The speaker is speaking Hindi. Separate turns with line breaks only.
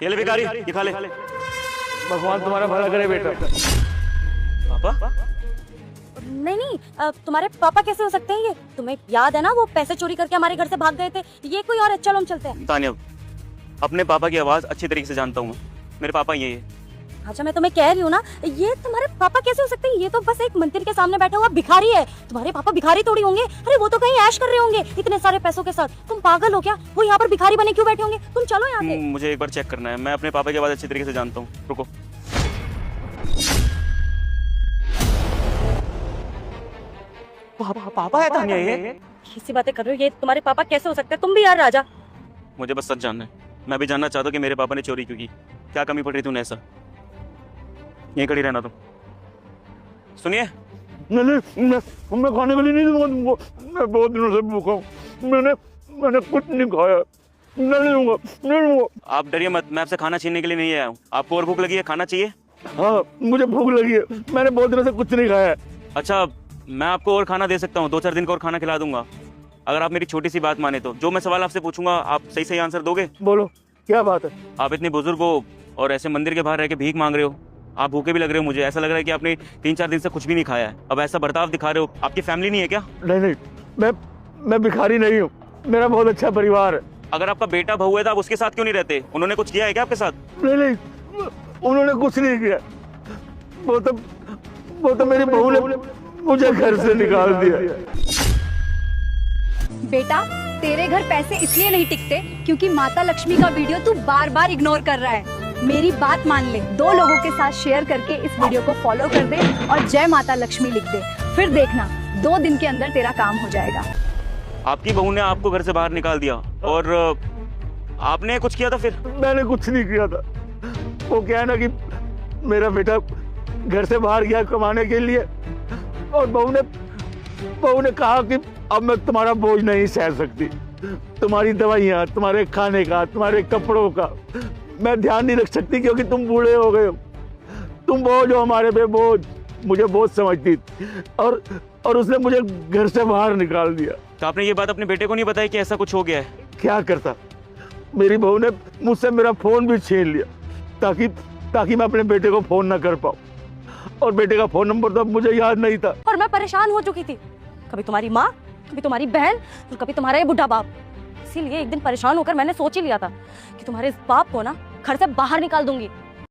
ये ले भिखारी, ये खा ले।
भगवान तुम्हारा भला करे बेटा।
पापा?
नहीं नहीं, तुम्हारे पापा कैसे हो सकते हैं? ये तुम्हें याद है ना, वो पैसे चोरी करके हमारे घर से भाग गए थे। ये कोई और है, चलो हम चलते हैं।
तानिया, अपने पापा की आवाज अच्छी तरीके से जानता हूँ। मेरे पापा ये है।
अच्छा, मैं तुम्हें कह रही हूँ ना, ये तुम्हारे पापा कैसे हो सकते हैं? ये तो बस एक मंदिर के सामने बैठा हुआ भिखारी है। तुम्हारे पापा भिखारी थोड़ी होंगे। अरे वो तो कहीं ऐश कर रहे होंगे इतने सारे पैसों के साथ। तुम पागल हो क्या? वो यहाँ पर भिखारी बने क्यों बैठे होंगे? तुम चलो यहाँ से।
मुझे एक बार चेक करना है। मैं अपने पापा की आवाज अच्छी तरीके से जानता हूँ। रुको। पापा है तानिया ये?
किसी बातें कर रहे हो? ये तुम्हारे पापा कैसे हो सकते हैं? तुम भी यार राजा।
मुझे बस सच जानना है। मैं भी जानना चाहता हूँ कि मेरे पापा ने चोरी क्यों की। क्या कमी पड़ रही थी उन्हें ऐसा? यहीं खड़ी रहना तुम। सुनिए,
नहीं, मैं खाने के लिए नहीं दूंगा तुमको। मैं बहुत दिनों से भूखा हूँ। मैंने कुछ नहीं खाया। नहीं दूंगा।
आप डरिए मत। मैं आपसे खाना छीनने के लिए नहीं आया हूँ। आपको और भूख लगी है? खाना चाहिए?
हाँ, मुझे भूख लगी है। मैंने बहुत दिनों से कुछ नहीं खाया है।
अच्छा, मैं आपको और खाना दे सकता हूँ। 2-4 दिन का और खाना खिला दूंगा, अगर आप मेरी छोटी सी बात माने तो। जो मैं सवाल आपसे पूछूंगा आप सही सही आंसर दोगे?
बोलो, क्या बात है?
आप इतने बुजुर्ग हो और ऐसे मंदिर के बाहर रह के भीख मांग रहे हो। आप भूखे भी लग रहे हो। मुझे ऐसा लग रहा है कि आपने 3-4 दिन से कुछ भी नहीं खाया है। अब ऐसा बर्ताव दिखा रहे हो। आपकी फैमिली नहीं है क्या?
नहीं, मैं भिखारी नहीं हूँ। मेरा बहुत अच्छा परिवार है।
अगर आपका बेटा बहू है तो आप उसके साथ क्यों नहीं रहते? उन्होंने कुछ किया है क्या आपके साथ?
नहीं, उन्होंने कुछ नहीं किया। वो तो मेरी बहू ने मुझे घर से निकाल दिया।
बेटा, तेरे घर पैसे इसलिए नहीं टिकते क्योंकि माता लक्ष्मी का वीडियो तू बार बार इग्नोर कर रहा है। मेरी बात मान ले, 2 लोगों के साथ शेयर करके इस वीडियो को फॉलो कर दे और जय माता लक्ष्मी लिख दे। फिर देखना 2 दिन के अंदर तेरा काम हो जाएगा।
आपकी बहू ने आपको घर से बाहर निकाल दिया और आपने कुछ किया था फिर?
मैंने कुछ नहीं किया था। वो क्या है ना कि मेरा बेटा घर से बाहर गया कमाने के लिए और बहू ने कहा कि अब मैं तुम्हारा बोझ नहीं सह सकती। तुम्हारी दवाइयाँ, तुम्हारे खाने का, तुम्हारे कपड़ों का मैं ध्यान नहीं रख सकती क्योंकि तुम बूढ़े हो गए हो। तुम बोझ हो हमारे पे, बोझ। मुझे बोझ समझती थी और उसने मुझे घर से बाहर निकाल दिया।
तो आपने ये बात अपने बेटे को नहीं बताई कि ऐसा कुछ हो गया है?
क्या करता, मेरी बहू ने मुझसे मेरा फोन भी छीन लिया ताकि मैं अपने बेटे को फोन ना कर पाऊँ। और बेटे का फोन नंबर तो मुझे याद नहीं था।
और मैं परेशान हो चुकी थी। कभी तुम्हारी माँ, कभी तुम्हारी बहन और कभी तुम्हारा ये बुढ़ा बाप। इसीलिए एक दिन परेशान होकर मैंने सोच ही लिया था कि तुम्हारे इस बाप को ना घर से बाहर निकाल दूंगी।